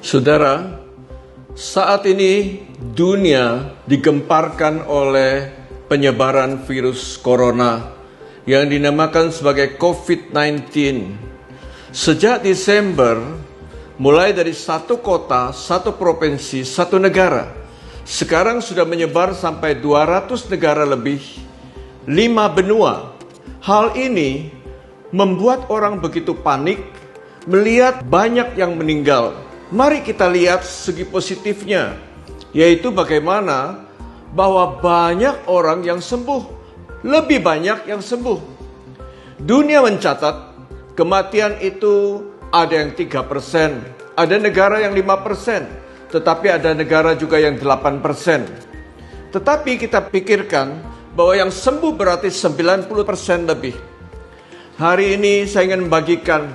Saudara, saat ini dunia digemparkan oleh penyebaran virus corona yang dinamakan sebagai COVID-19. Sejak Desember, mulai dari satu kota, satu provinsi, satu negara, sekarang sudah menyebar sampai 200 negara lebih, 5 benua. Hal ini membuat orang begitu panik melihat banyak yang meninggal. Mari kita lihat segi positifnya, yaitu bagaimana bahwa banyak orang yang sembuh, lebih banyak yang sembuh. Dunia mencatat kematian itu ada yang 3%, ada negara yang 5%, tetapi ada negara juga yang 8%. Tetapi kita pikirkan bahwa yang sembuh berarti 90% lebih. Hari ini saya ingin membagikan,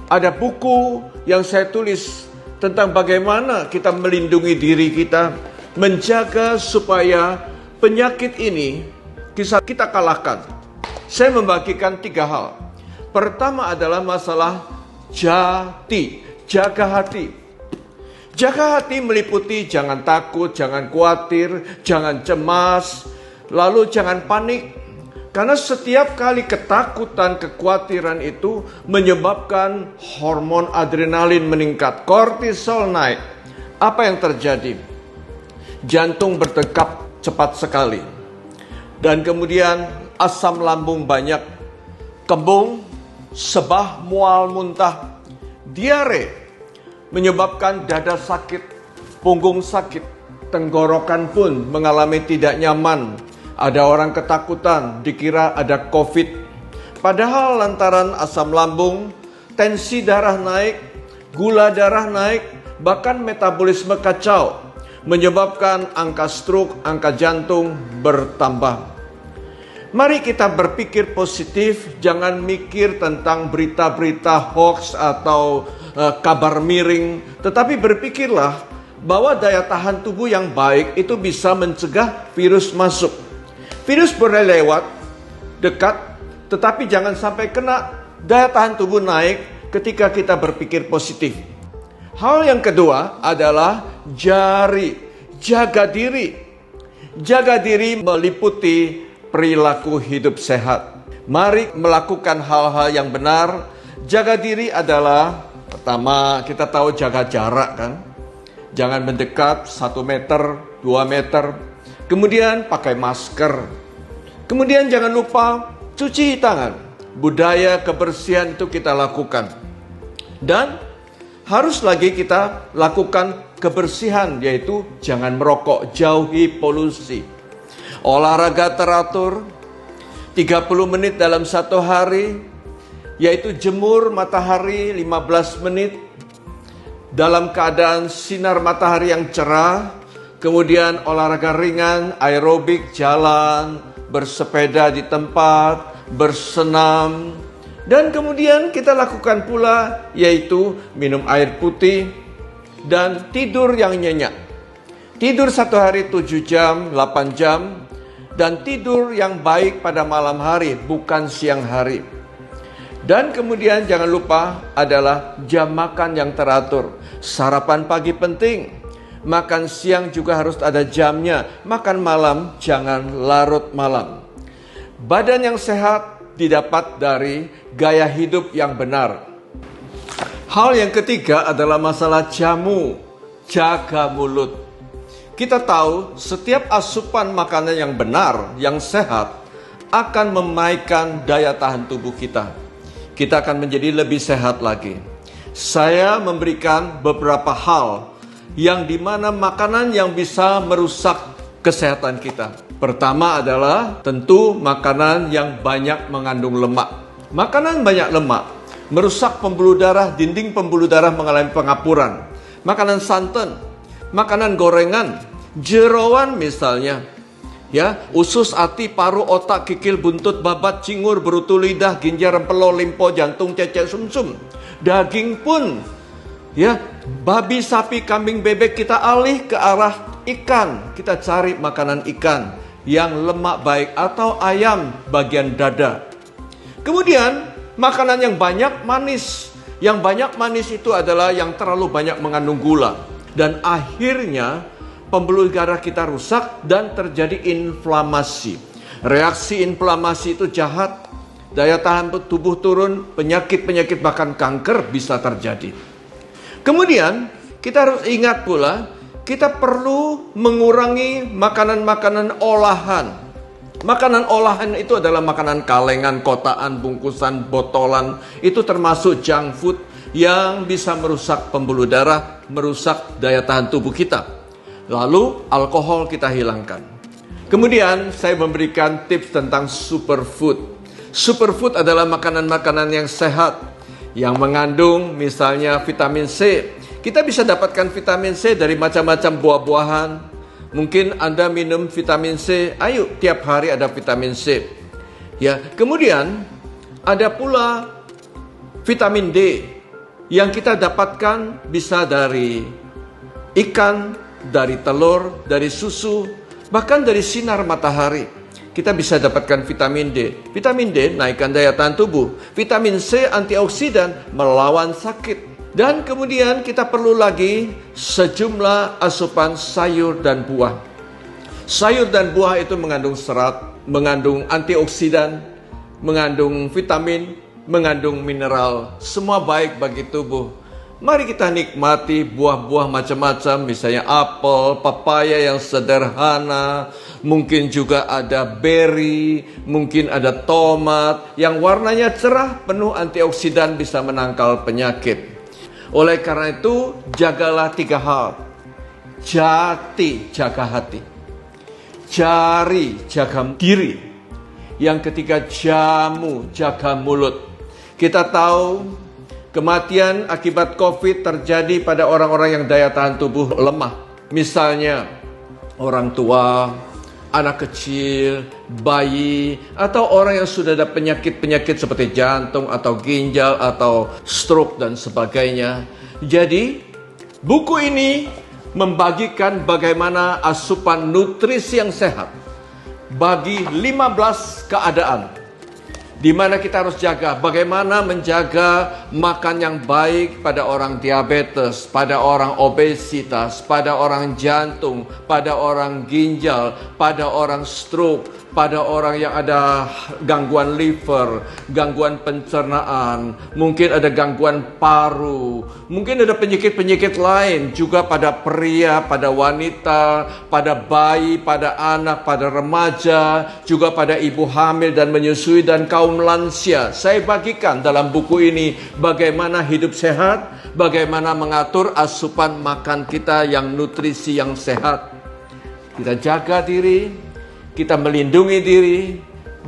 ada buku yang saya tulis tentang bagaimana kita melindungi diri kita, menjaga supaya penyakit ini bisa kita kalahkan. Saya membagikan 3 hal. Pertama adalah masalah jati, jaga hati. Jaga hati meliputi jangan takut, jangan khawatir, jangan cemas, lalu jangan panik. Karena setiap kali ketakutan, kekhawatiran itu menyebabkan hormon adrenalin meningkat, kortisol naik. Apa yang terjadi? Jantung berdetak cepat sekali. Dan kemudian asam lambung banyak, kembung, sebah, mual, muntah, diare, menyebabkan dada sakit, punggung sakit, tenggorokan pun mengalami tidak nyaman. Ada orang ketakutan, dikira ada COVID. Padahal lantaran asam lambung, tensi darah naik, gula darah naik, bahkan metabolisme kacau, menyebabkan angka stroke, angka jantung bertambah. Mari kita berpikir positif, jangan mikir tentang berita-berita hoax atau kabar miring, tetapi berpikirlah bahwa daya tahan tubuh yang baik itu bisa mencegah virus masuk. Virus boleh lewat, dekat, tetapi jangan sampai kena. Daya tahan tubuh naik ketika kita berpikir positif. Hal yang kedua adalah jaga diri. Jaga diri meliputi perilaku hidup sehat. Mari melakukan hal-hal yang benar. Jaga diri adalah, pertama kita tahu jaga jarak kan. Jangan mendekat 1 meter, 2 meter. Kemudian pakai masker. Kemudian jangan lupa cuci tangan. Budaya kebersihan itu kita lakukan. Dan harus lagi kita lakukan kebersihan, yaitu jangan merokok, jauhi polusi. Olahraga teratur 30 menit dalam 1 hari, yaitu jemur matahari 15 menit dalam keadaan sinar matahari yang cerah. Kemudian olahraga ringan, aerobik, jalan, bersepeda di tempat, bersenam. Dan kemudian kita lakukan pula yaitu minum air putih dan tidur yang nyenyak. Tidur 1 hari 7 jam, 8 jam. Dan tidur yang baik pada malam hari, bukan siang hari. Dan kemudian jangan lupa adalah jam makan yang teratur. Sarapan pagi penting. Makan siang juga harus ada jamnya. Makan malam jangan larut malam. Badan yang sehat didapat dari gaya hidup yang benar. Hal yang ketiga adalah masalah jamu. Jaga mulut. Kita tahu setiap asupan makanan yang benar, yang sehat, akan menaikkan daya tahan tubuh kita. Kita akan menjadi lebih sehat lagi. Saya memberikan beberapa hal yang dimana makanan yang bisa merusak kesehatan kita. Pertama adalah tentu makanan yang banyak mengandung lemak. Makanan banyak lemak merusak pembuluh darah, dinding pembuluh darah mengalami pengapuran. Makanan santan, makanan gorengan, jeroan misalnya, ya, usus, hati, paru, otak, kikil, buntut, babat, cingur, berutu lidah, ginjal, rempelo, limpo, jantung, cecek, sumsum. Daging pun, ya, babi, sapi, kambing, bebek, kita alih ke arah ikan. Kita cari makanan ikan yang lemak baik, atau ayam bagian dada. Kemudian makanan yang banyak manis, Yang banyak manis itu adalah yang terlalu banyak mengandung gula. Dan akhirnya pembuluh darah kita rusak dan terjadi inflamasi. Reaksi inflamasi itu jahat. Daya tahan tubuh turun, penyakit-penyakit bahkan kanker bisa terjadi. Kemudian kita harus ingat pula, kita perlu mengurangi makanan-makanan olahan. Makanan olahan itu adalah makanan kalengan, kotaan, bungkusan, botolan. Itu termasuk junk food yang bisa merusak pembuluh darah, merusak daya tahan tubuh kita. Lalu alkohol kita hilangkan. Kemudian saya memberikan tips tentang superfood. Superfood adalah makanan-makanan yang sehat, yang mengandung misalnya vitamin C. Kita bisa dapatkan vitamin C dari macam-macam buah-buahan. Mungkin Anda minum vitamin C, ayo tiap hari ada vitamin C. Ya, kemudian ada pula vitamin D yang kita dapatkan bisa dari ikan, dari telur, dari susu, bahkan dari sinar matahari. Kita bisa dapatkan vitamin D. Vitamin D naikkan daya tahan tubuh. Vitamin C antioksidan, melawan sakit. Dan kemudian kita perlu lagi sejumlah asupan sayur dan buah. Sayur dan buah itu mengandung serat, mengandung antioksidan, mengandung vitamin, mengandung mineral. Semua baik bagi tubuh. Mari kita nikmati buah-buah macam-macam, misalnya apel, papaya yang sederhana, mungkin juga ada beri, mungkin ada tomat yang warnanya cerah, penuh antioksidan, bisa menangkal penyakit. Oleh karena itu, jagalah 3 hal. Jati, jaga hati. Jari, jaga diri. Yang ketiga, jamu, jaga mulut. Kita tahu kematian akibat COVID terjadi pada orang-orang yang daya tahan tubuh lemah. Misalnya orang tua, anak kecil, bayi, atau orang yang sudah ada penyakit-penyakit seperti jantung atau ginjal atau stroke dan sebagainya. Jadi, buku ini membagikan bagaimana asupan nutrisi yang sehat bagi 15 keadaan di mana kita harus jaga, bagaimana menjaga makan yang baik pada orang diabetes, pada orang obesitas, pada orang jantung, pada orang ginjal, pada orang stroke, pada orang yang ada gangguan liver, gangguan pencernaan, mungkin ada gangguan paru, mungkin ada penyakit-penyakit lain juga pada pria, pada wanita, pada bayi, pada anak, pada remaja, juga pada ibu hamil dan menyusui dan kaum lansia. Saya bagikan dalam buku ini bagaimana hidup sehat, bagaimana mengatur asupan makan kita yang nutrisi yang sehat. Kita jaga diri, kita melindungi diri,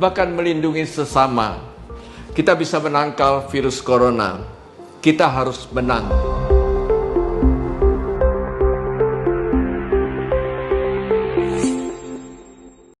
bahkan melindungi sesama. Kita bisa menangkal virus corona. Kita harus menang.